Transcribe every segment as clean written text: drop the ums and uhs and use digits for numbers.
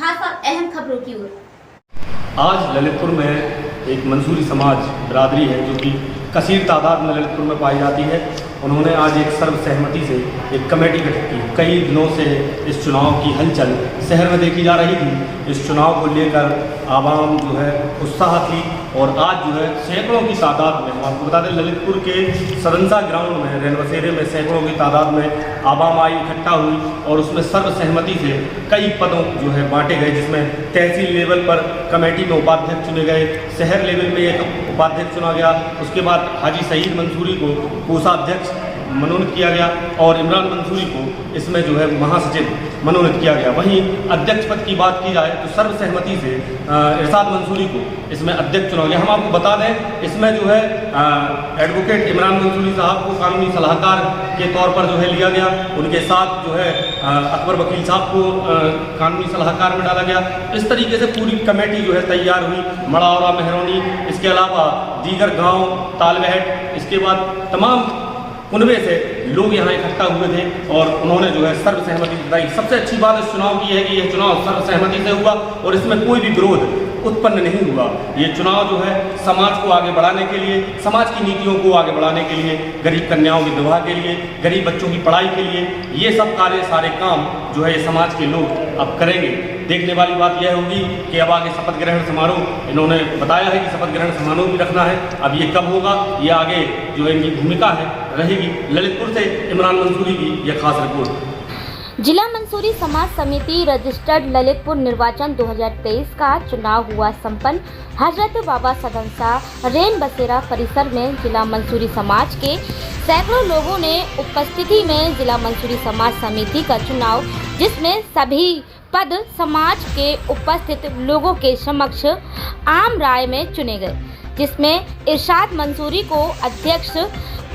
खास और अहम खबरों की ओर। आज ललितपुर में एक मंसूरी समाज बिरादरी है जो कि कसीर तादाद में ललितपुर में पाई जाती है। उन्होंने आज एक सर्वसहमति से एक कमेटी गठित की। कई दिनों से इस चुनाव की हलचल शहर में देखी जा रही थी। इस चुनाव को लेकर आवाम जो है उत्साह थी और आज जो है सैकड़ों की तादाद में, हम आपको बता दें ललितपुर के सरंसा ग्राउंड में रेनबसेरे में सैकड़ों की तादाद में आवाम आई इकट्ठा हुई और उसमें सर्वसहमति से कई पदों जो है बांटे गए, जिसमें तहसील लेवल पर कमेटी में उपाध्यक्ष चुने गए, शहर लेवल में एक उपाध्यक्ष चुना गया, उसके बाद हाजी सईद मंसूरी को कोषाध्यक्ष मनोनीत किया गया और इमरान मंसूरी को इसमें जो है महासचिव मनोनीत किया गया। वहीं अध्यक्ष पद की बात की जाए तो सर्वसहमति से इरशाद मंसूरी को इसमें अध्यक्ष चुना गया। हम आपको बता दें इसमें जो है एडवोकेट इमरान मंसूरी साहब को कानूनी सलाहकार के तौर पर जो है लिया गया। उनके साथ जो है अकबर वकील साहब को कानूनी सलाहकार में डाला गया। इस तरीके से पूरी कमेटी जो है तैयार हुई। मड़ावरा, मेहरौनी, इसके अलावा दीगर गाँव, तालबहट, इसके बाद तमाम उनमें से लोग यहाँ इकट्ठा हुए थे और उन्होंने जो है सर्वसहमति जताई। सबसे अच्छी बात इस चुनाव की है कि यह चुनाव सर्वसहमति से हुआ और इसमें कोई भी विरोध उत्पन्न नहीं हुआ। ये चुनाव जो है समाज को आगे बढ़ाने के लिए, समाज की नीतियों को आगे बढ़ाने के लिए, गरीब कन्याओं के विवाह के लिए, गरीब बच्चों की पढ़ाई के लिए, ये सब सारे काम जो है ये समाज के लोग अब करेंगे। देखने वाली बात यह होगी कि अब आगे शपथ ग्रहण समारोह इन्होंने बताया है कि शपथ ग्रहण समारोह भी रखना है। अब ये कब होगा, ये आगे जो इनकी भूमिका है रहेगी। ललितपुर से इमरान मंसूरी की यह खास रिपोर्ट। जिला मंसूरी समाज समिति रजिस्टर्ड ललितपुर निर्वाचन 2023 का चुनाव हुआ संपन्न। हजरत बाबा सदनसा रेन बसेरा परिसर में जिला मंसूरी समाज के सैकड़ों लोगों ने उपस्थिति में जिला मंसूरी समाज समिति का चुनाव, जिसमें सभी पद समाज के उपस्थित लोगों के समक्ष आम राय में चुने गए, जिसमें इरशाद मंसूरी को अध्यक्ष,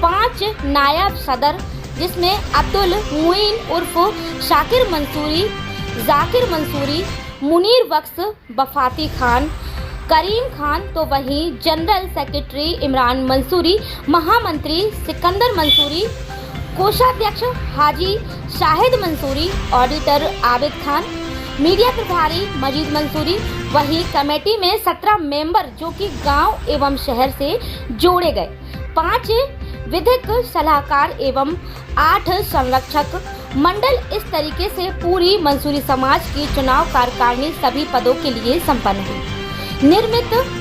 5 नायब सदर जिसमें अब्दुल मुइन उर्फ शाकिर मंसूरी, जाकिर मंसूरी, मुनीर बख्श, बफाती खान, करीम खान, तो वहीं जनरल सेक्रेटरी इमरान मंसूरी, महामंत्री सिकंदर मंसूरी, कोषाध्यक्ष हाजी शाहिद मंसूरी, ऑडिटर आबिद खान, मीडिया प्रभारी मजीद मंसूरी। वहीं कमेटी में 17 मेंबर जो कि गांव एवं शहर से जोड़े गए, 5 विधिक सलाहकार एवं 8 संरक्षक मंडल। इस तरीके से पूरी मंसूरी समाज की चुनाव कार्यकारिणी सभी पदों के लिए संपन्न हुई। निर्मित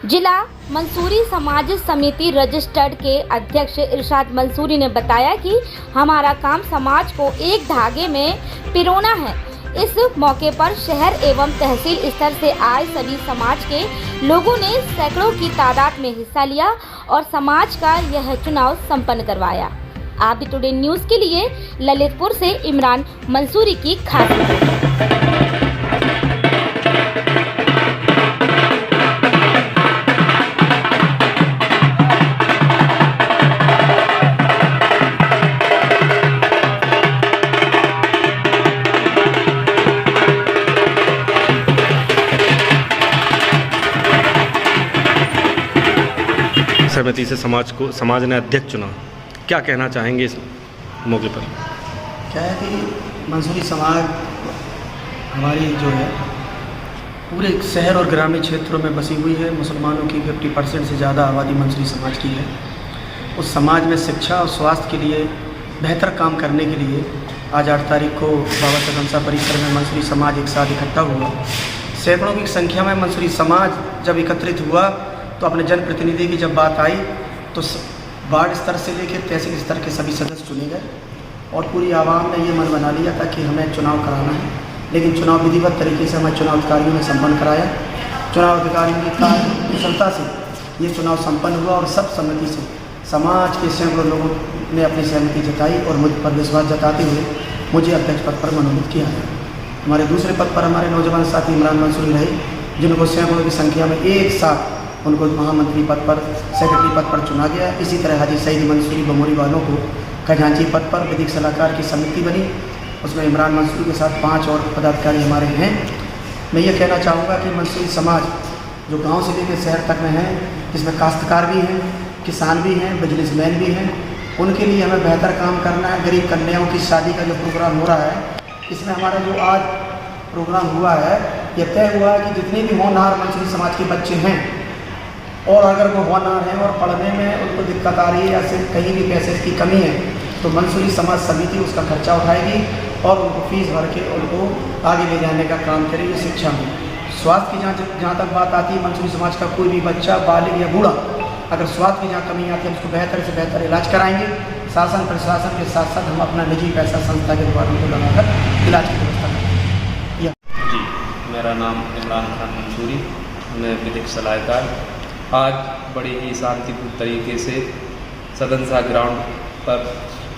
जिला मंसूरी समाज समिति रजिस्टर्ड के अध्यक्ष इरशाद मंसूरी ने बताया कि हमारा काम समाज को एक धागे में पिरोना है। इस मौके पर शहर एवं तहसील स्तर से आए सभी समाज के लोगों ने सैकड़ों की तादाद में हिस्सा लिया और समाज का यह चुनाव संपन्न करवाया। आप टुडे न्यूज़ के लिए ललितपुर से इमरान मंसूरी की खास रिपोर्ट। सहमति से समाज ने अध्यक्ष चुना, क्या कहना चाहेंगे इस मौके पर? क्या है कि मंसूरी समाज हमारी जो है पूरे शहर और ग्रामीण क्षेत्रों में बसी हुई है। मुसलमानों की 50% से ज़्यादा आबादी मंसूरी समाज की है। उस समाज में शिक्षा और स्वास्थ्य के लिए बेहतर काम करने के लिए आज 8 तारीख को बाबा सदनसा परिसर में मंसूरी समाज एक साथ इकट्ठा हुआ। सैकड़ों की संख्या में मंसूरी समाज जब एकत्रित हुआ तो अपने जनप्रतिनिधि की जब बात आई तो वार्ड स्तर से लेकर तहसील स्तर के सभी सदस्य चुने गए और पूरी आवाम ने ये मन बना लिया था कि हमें चुनाव कराना है। लेकिन चुनाव विधिवत तरीके से हमें चुनाव अधिकारियों ने संपन्न कराया। चुनाव अधिकारियों की कुशलता से ये चुनाव संपन्न हुआ और सब सहमति से समाज के सैकड़ों लोगों ने अपनी सहमति जताई और मुझ पर विश्वास जताते हुए मुझे अध्यक्ष पद पर मनोनीत किया है। हमारे दूसरे पद पर हमारे नौजवान साथी इमरान मंसूरी रहे, जिनको सैकड़ों की संख्या में एक साथ उनको महामंत्री पद पर, सेक्रेटरी पद पर चुना गया। इसी तरह हाजी सईद मंसूरी बमोरी वालों को खजांची पद पर विधिक सलाहकार की समिति बनी, उसमें इमरान मंसूरी के साथ 5 और पदाधिकारी हमारे हैं। मैं ये कहना चाहूँगा कि मंसूरी समाज जो गांव से लेकर शहर तक में है, जिसमें काश्तकार भी हैं, किसान भी हैं, बिजनेसमैन भी हैं, उनके लिए हमें बेहतर काम करना है। गरीब कन्याओं की शादी का जो प्रोग्राम हो रहा है, इसमें हमारा जो आज प्रोग्राम हुआ है, यह तय हुआ है कि जितने भी होनहार मंसूरी समाज के बच्चे हैं और अगर वो होनहार हैं और पढ़ने में उनको दिक्कत आ रही है या सिर्फ कहीं भी पैसे की कमी है तो मंसूरी समाज समिति उसका खर्चा उठाएगी और उनको फीस भर के उनको आगे ले जाने का काम करेगी शिक्षा में। स्वास्थ्य की जहाँ तक बात आती है, मंसूरी समाज का कोई भी बच्चा, बालिग या बूढ़ा अगर स्वास्थ्य की जहाँ कमी आती है उसको बेहतर से बेहतर इलाज कराएंगे। शासन प्रशासन के साथ साथ हम अपना निजी पैसा संस्था के द्वारा उनको लगाकर इलाज की व्यवस्था करेंगे। जी, मेरा नाम इमरान खान मंसूरी, मैं विधिक सलाहकार। आज बड़े ही शांतिपूर्ण तरीके से सदनसा ग्राउंड पर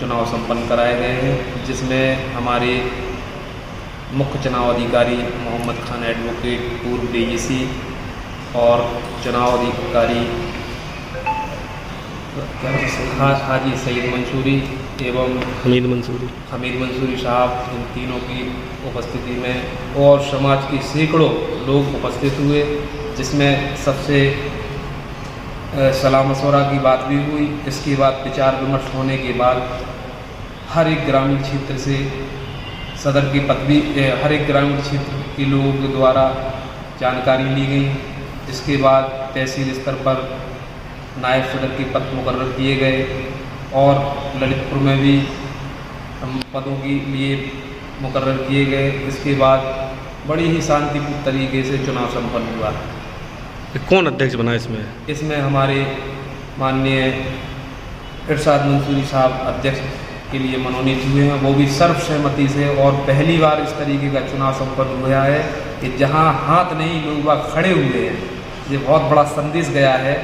चुनाव संपन्न कराए गए हैं, जिसमें हमारे मुख्य चुनाव अधिकारी मोहम्मद खान एडवोकेट, पूर्व डीजीसी और चुनाव अधिकारी हाजी सईद मंसूरी एवं हमीद मंसूरी साहब, इन तीनों की उपस्थिति में और समाज के सैकड़ों लोग उपस्थित हुए, जिसमें सबसे सलाह मशवरा की बात भी हुई। इसके बाद विचार विमर्श होने के बाद हर एक ग्रामीण क्षेत्र से सदर की पदवी, हर एक ग्रामीण क्षेत्र के लोगों के द्वारा जानकारी ली गई। इसके बाद तहसील स्तर पर नायब सदर के पद मुकर्रर किए गए और ललितपुर में भी पदों के लिए मुकर्रर किए गए। इसके बाद बड़ी ही शांतिपूर्ण तरीके से चुनाव संपन्न हुआ। कौन अध्यक्ष बना इसमें? इसमें हमारे माननीय इरशाद मंसूरी साहब अध्यक्ष के लिए मनोनीत हुए हैं, वो भी सर्वसहमति से। और पहली बार इस तरीके का चुनाव संपन्न हुआ है कि जहां हाथ नहीं लोग वह खड़े हुए हैं। ये बहुत बड़ा संदेश गया है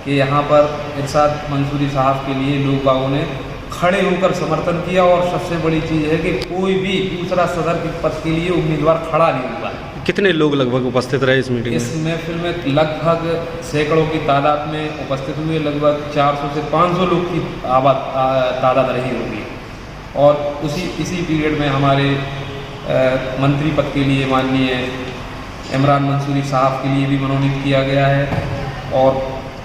कि यहाँ पर इरशाद मंसूरी साहब के लिए लोग बागों ने खड़े होकर समर्थन किया। और सबसे बड़ी चीज़ है कि कोई भी दूसरा सदर के पद के लिए उम्मीदवार खड़ा नहीं हुआ है। कितने लोग लगभग उपस्थित रहे इस मीटिंग में? इस महफिल में लगभग सैकड़ों की तादाद में उपस्थित हुए, लगभग 400 से 500 लोग की तादाद रही होगी। और इसी पीरियड में हमारे मंत्री पद के लिए माननीय इमरान मंसूरी साहब के लिए भी मनोनीत किया गया है और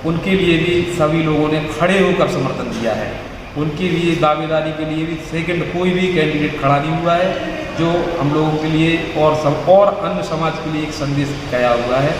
उनके लिए भी सभी लोगों ने खड़े होकर समर्थन दिया है। उनके लिए दावेदारी के लिए भी सेकंड कोई भी कैंडिडेट खड़ा नहीं हुआ है, जो हम लोगों के लिए और अन्य समाज के लिए एक संदेश गया हुआ है।